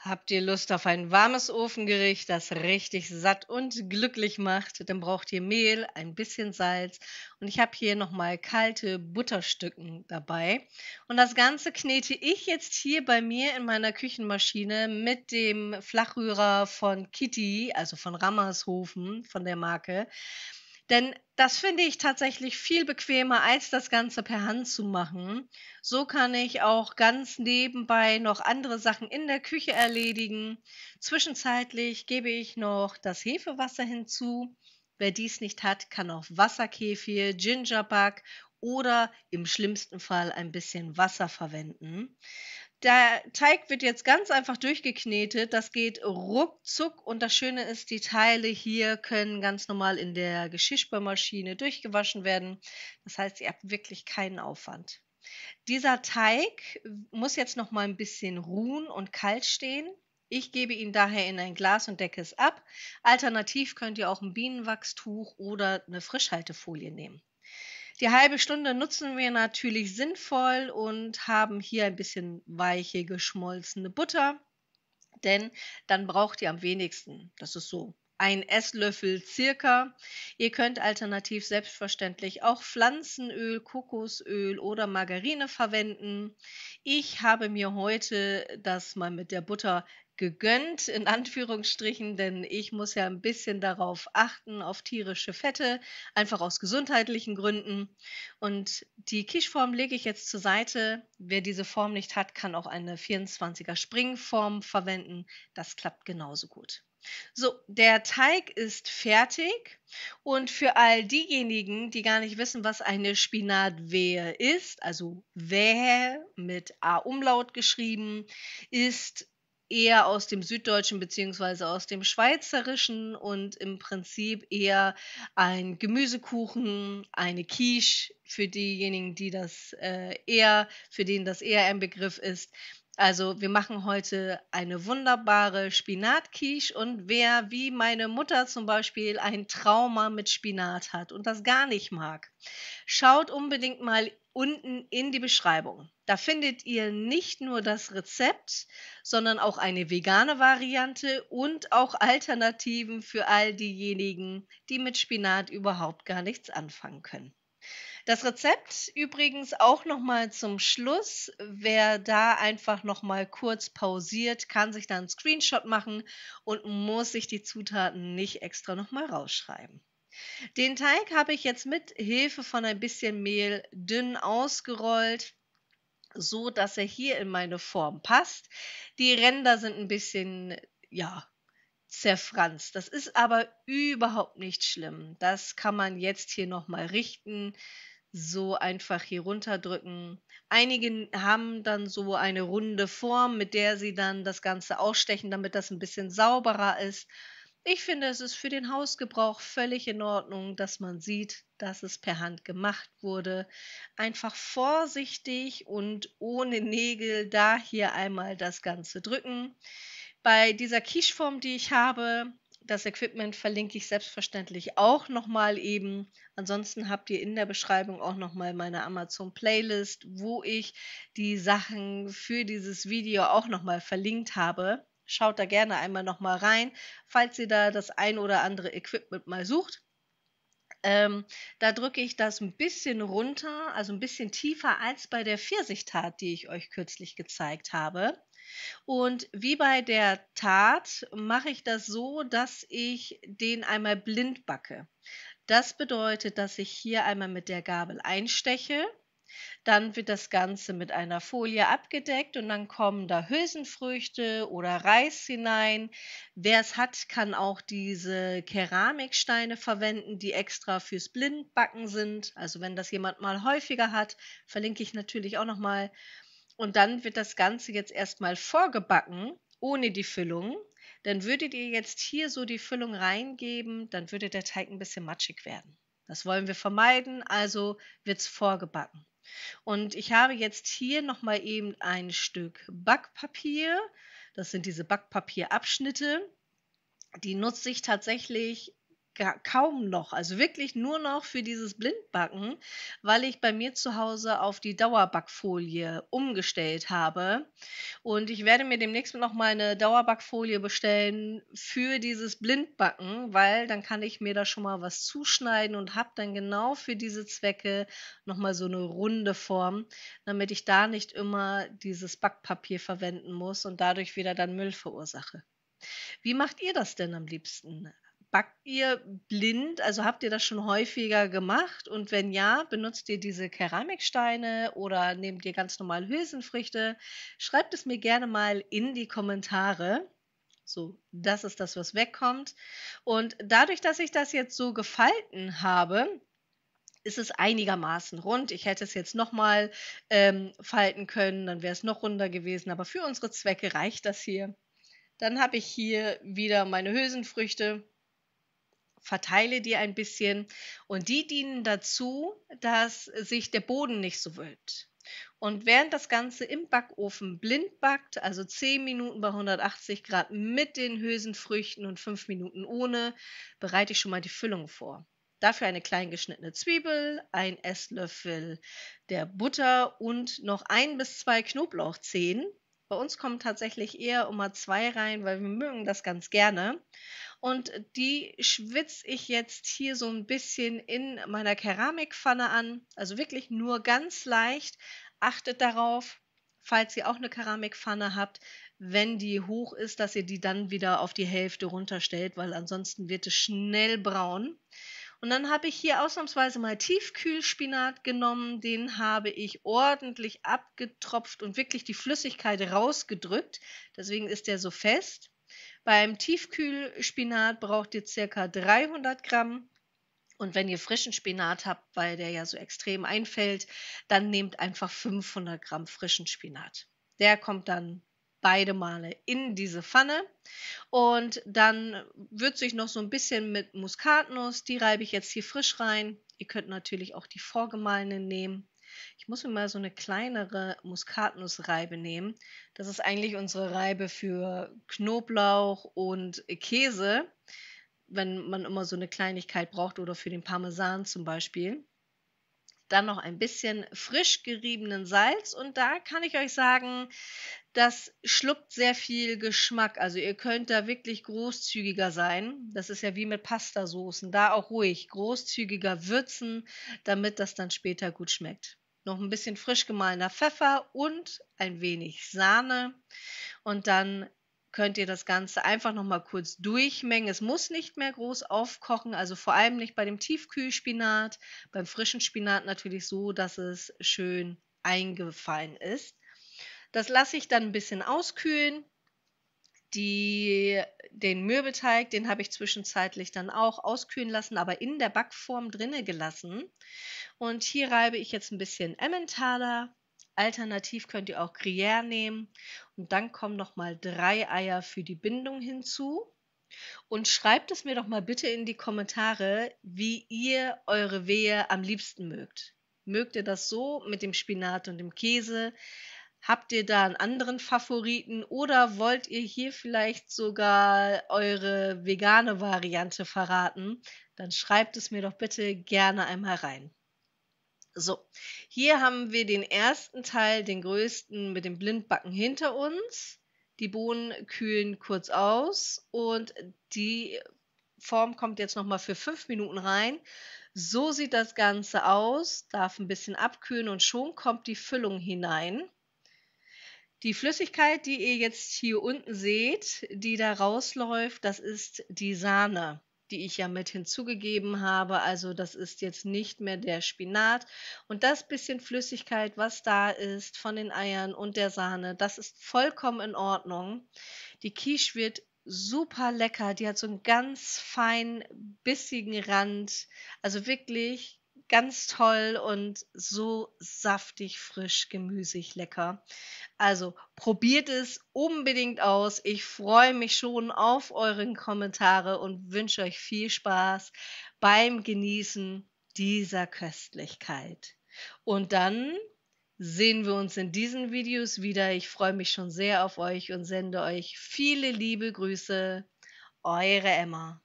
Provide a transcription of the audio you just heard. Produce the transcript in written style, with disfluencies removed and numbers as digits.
Habt ihr Lust auf ein warmes Ofengericht, das richtig satt und glücklich macht? Dann braucht ihr Mehl, ein bisschen Salz und ich habe hier nochmal kalte Butterstücken dabei. Und das Ganze knete ich jetzt hier bei mir in meiner Küchenmaschine mit dem Flachrührer von Kitty, also von Rammershofen, von der Marke. Denn das finde ich tatsächlich viel bequemer, als das Ganze per Hand zu machen. So kann ich auch ganz nebenbei noch andere Sachen in der Küche erledigen. Zwischenzeitlich gebe ich noch das Hefewasser hinzu. Wer dies nicht hat, kann auch Wasserkefir, Gingerbug oder im schlimmsten Fall ein bisschen Wasser verwenden. Der Teig wird jetzt ganz einfach durchgeknetet. Das geht ruckzuck und das Schöne ist, die Teile hier können ganz normal in der Geschirrspülmaschine durchgewaschen werden. Das heißt, ihr habt wirklich keinen Aufwand. Dieser Teig muss jetzt noch mal ein bisschen ruhen und kalt stehen. Ich gebe ihn daher in ein Glas und decke es ab. Alternativ könnt ihr auch ein Bienenwachstuch oder eine Frischhaltefolie nehmen. Die halbe Stunde nutzen wir natürlich sinnvoll und haben hier ein bisschen weiche, geschmolzene Butter, denn dann braucht ihr am wenigsten. Das ist so ein Esslöffel circa. Ihr könnt alternativ selbstverständlich auch Pflanzenöl, Kokosöl oder Margarine verwenden. Ich habe mir heute das mal mit der Butter gegönnt, in Anführungsstrichen, denn ich muss ja ein bisschen darauf achten, auf tierische Fette, einfach aus gesundheitlichen Gründen. Und die Quicheform lege ich jetzt zur Seite. Wer diese Form nicht hat, kann auch eine 24er Springform verwenden. Das klappt genauso gut. So, der Teig ist fertig und für all diejenigen, die gar nicht wissen, was eine Spinatwehe ist, also Wehe mit A-Umlaut geschrieben, ist eher aus dem Süddeutschen bzw. aus dem Schweizerischen und im Prinzip eher ein Gemüsekuchen, eine Quiche für diejenigen, die das für denen das eher ein Begriff ist. Also wir machen heute eine wunderbare Spinatquiche und wer wie meine Mutter zum Beispiel ein Trauma mit Spinat hat und das gar nicht mag, schaut unbedingt mal unten in die Beschreibung. Da findet ihr nicht nur das Rezept, sondern auch eine vegane Variante und auch Alternativen für all diejenigen, die mit Spinat überhaupt gar nichts anfangen können. Das Rezept übrigens auch noch mal zum Schluss. Wer da einfach noch mal kurz pausiert, kann sich da 'n Screenshot machen und muss sich die Zutaten nicht extra noch mal rausschreiben. Den Teig habe ich jetzt mit Hilfe von ein bisschen Mehl dünn ausgerollt, so dass er hier in meine Form passt. Die Ränder sind ein bisschen, ja, zerfranst. Das ist aber überhaupt nicht schlimm. Das kann man jetzt hier noch mal richten, so einfach hier runterdrücken. Einige haben dann so eine runde Form, mit der sie dann das Ganze ausstechen, damit das ein bisschen sauberer ist. Ich finde, es ist für den Hausgebrauch völlig in Ordnung, dass man sieht, dass es per Hand gemacht wurde. Einfach vorsichtig und ohne Nägel da hier einmal das Ganze drücken. Bei dieser Quicheform, die ich habe, das Equipment verlinke ich selbstverständlich auch noch mal eben. Ansonsten habt ihr in der Beschreibung auch noch mal meine Amazon-Playlist, wo ich die Sachen für dieses Video auch noch mal verlinkt habe. Schaut da gerne einmal noch mal rein, falls ihr da das ein oder andere Equipment mal sucht. Da drücke ich das ein bisschen runter, also ein bisschen tiefer als bei der Pfirsichtat, die ich euch kürzlich gezeigt habe. Und wie bei der Tat mache ich das so, dass ich den einmal blind backe. Das bedeutet, dass ich hier einmal mit der Gabel einsteche, dann wird das Ganze mit einer Folie abgedeckt und dann kommen da Hülsenfrüchte oder Reis hinein. Wer es hat, kann auch diese Keramiksteine verwenden, die extra fürs Blindbacken sind. Also wenn das jemand mal häufiger hat, verlinke ich natürlich auch noch mal. Und dann wird das Ganze jetzt erstmal vorgebacken, ohne die Füllung. Dann würdet ihr jetzt hier so die Füllung reingeben, dann würde der Teig ein bisschen matschig werden. Das wollen wir vermeiden, also wird es vorgebacken. Und ich habe jetzt hier noch mal eben ein Stück Backpapier. Das sind diese Backpapierabschnitte. Die nutze ich tatsächlich kaum noch, also wirklich nur noch für dieses Blindbacken, weil ich bei mir zu Hause auf die Dauerbackfolie umgestellt habe. Und ich werde mir demnächst noch mal 'ne Dauerbackfolie bestellen für dieses Blindbacken, weil dann kann ich mir da schon mal was zuschneiden und habe dann genau für diese Zwecke noch mal so eine runde Form, damit ich da nicht immer dieses Backpapier verwenden muss und dadurch wieder dann Müll verursache. Wie macht ihr das denn am liebsten? Backt ihr blind? Also, habt ihr das schon häufiger gemacht? Und wenn ja, benutzt ihr diese Keramiksteine oder nehmt ihr ganz normal Hülsenfrüchte? Schreibt es mir gerne mal in die Kommentare. So, das ist das, was wegkommt. Und dadurch, dass ich das jetzt so gefalten habe, ist es einigermaßen rund. Ich hätte es jetzt noch mal, falten können, dann wäre es noch runder gewesen, aber für unsere Zwecke reicht das hier. Dann habe ich hier wieder meine Hülsenfrüchte, verteile die ein bisschen und die dienen dazu, dass sich der Boden nicht so wölbt. Und während das Ganze im Backofen blind backt, also 10 Minuten bei 180 Grad mit den Hülsenfrüchten und 5 Minuten ohne, bereite ich schon mal die Füllung vor. Dafür eine klein geschnittene Zwiebel, ein Esslöffel der Butter und noch 1 bis 2 Knoblauchzehen. Bei uns kommen tatsächlich eher immer 2 rein, weil wir mögen das ganz gerne. Und die schwitze ich jetzt hier so ein bisschen in meiner Keramikpfanne an, also wirklich nur ganz leicht. Achtet darauf, falls ihr auch eine Keramikpfanne habt, wenn die hoch ist, dass ihr die dann wieder auf die Hälfte runterstellt, weil ansonsten wird es schnell braun. Und dann habe ich hier ausnahmsweise mal Tiefkühlspinat genommen, den habe ich ordentlich abgetropft und wirklich die Flüssigkeit rausgedrückt, deswegen ist der so fest. Beim Tiefkühlspinat braucht ihr circa 300 Gramm. Und wenn ihr frischen Spinat habt, weil der ja so extrem einfällt, dann nehmt einfach 500 Gramm frischen Spinat. Der kommt dann beide Male in diese Pfanne und dann würze ich noch so ein bisschen mit Muskatnuss. Die reibe ich jetzt hier frisch rein. Ihr könnt natürlich auch die vorgemahlene nehmen. Ich muss mir mal so eine kleinere Muskatnussreibe nehmen. Das ist eigentlich unsere Reibe für Knoblauch und Käse, wenn man immer so eine Kleinigkeit braucht oder für den Parmesan zum Beispiel. Dann noch ein bisschen frisch geriebenen Salz und da kann ich euch sagen, das schluckt sehr viel Geschmack. Also, ihr könnt da wirklich großzügiger sein. Das ist ja wie mit Pastasoßen. Da auch ruhig großzügiger würzen, damit das dann später gut schmeckt. Noch ein bisschen frisch gemahlener Pfeffer und ein wenig Sahne und dann könnt ihr das Ganze einfach noch mal kurz durchmengen. Es muss nicht mehr groß aufkochen, also vor allem nicht bei dem Tiefkühlspinat. Beim frischen Spinat natürlich so, dass es schön eingefallen ist. Das lasse ich dann ein bisschen auskühlen. Den Mürbeteig, den habe ich zwischenzeitlich dann auch auskühlen lassen, aber in der Backform drinne gelassen. Und hier reibe ich jetzt ein bisschen Emmentaler. Alternativ könnt ihr auch Gruyère nehmen. Und dann kommen noch mal 3 Eier für die Bindung hinzu. Und schreibt es mir doch mal bitte in die Kommentare, wie ihr eure Wehe am liebsten mögt. Mögt ihr das so mit dem Spinat und dem Käse? Habt ihr da einen anderen Favoriten oder wollt ihr hier vielleicht sogar eure vegane Variante verraten? Dann schreibt es mir doch bitte gerne einmal rein. So, hier haben wir den ersten Teil, den größten mit dem Blindbacken hinter uns. Die Bohnen kühlen kurz aus und die Form kommt jetzt noch mal für 5 Minuten rein. So sieht das Ganze aus, darf ein bisschen abkühlen und schon kommt die Füllung hinein. Die Flüssigkeit, die ihr jetzt hier unten seht, die da rausläuft, das ist die Sahne, die ich ja mit hinzugegeben habe. Also das ist jetzt nicht mehr der Spinat. Und das bisschen Flüssigkeit, was da ist von den Eiern und der Sahne, das ist vollkommen in Ordnung. Die Quiche wird super lecker. Die hat so einen ganz fein bissigen Rand. Also wirklich ganz toll und so saftig, frisch, gemüsig, lecker. Also probiert es unbedingt aus. Ich freue mich schon auf euren Kommentare und wünsche euch viel Spaß beim Genießen dieser Köstlichkeit. Und dann sehen wir uns in diesen Videos wieder. Ich freue mich schon sehr auf euch und sende euch viele liebe Grüße. Eure Emma.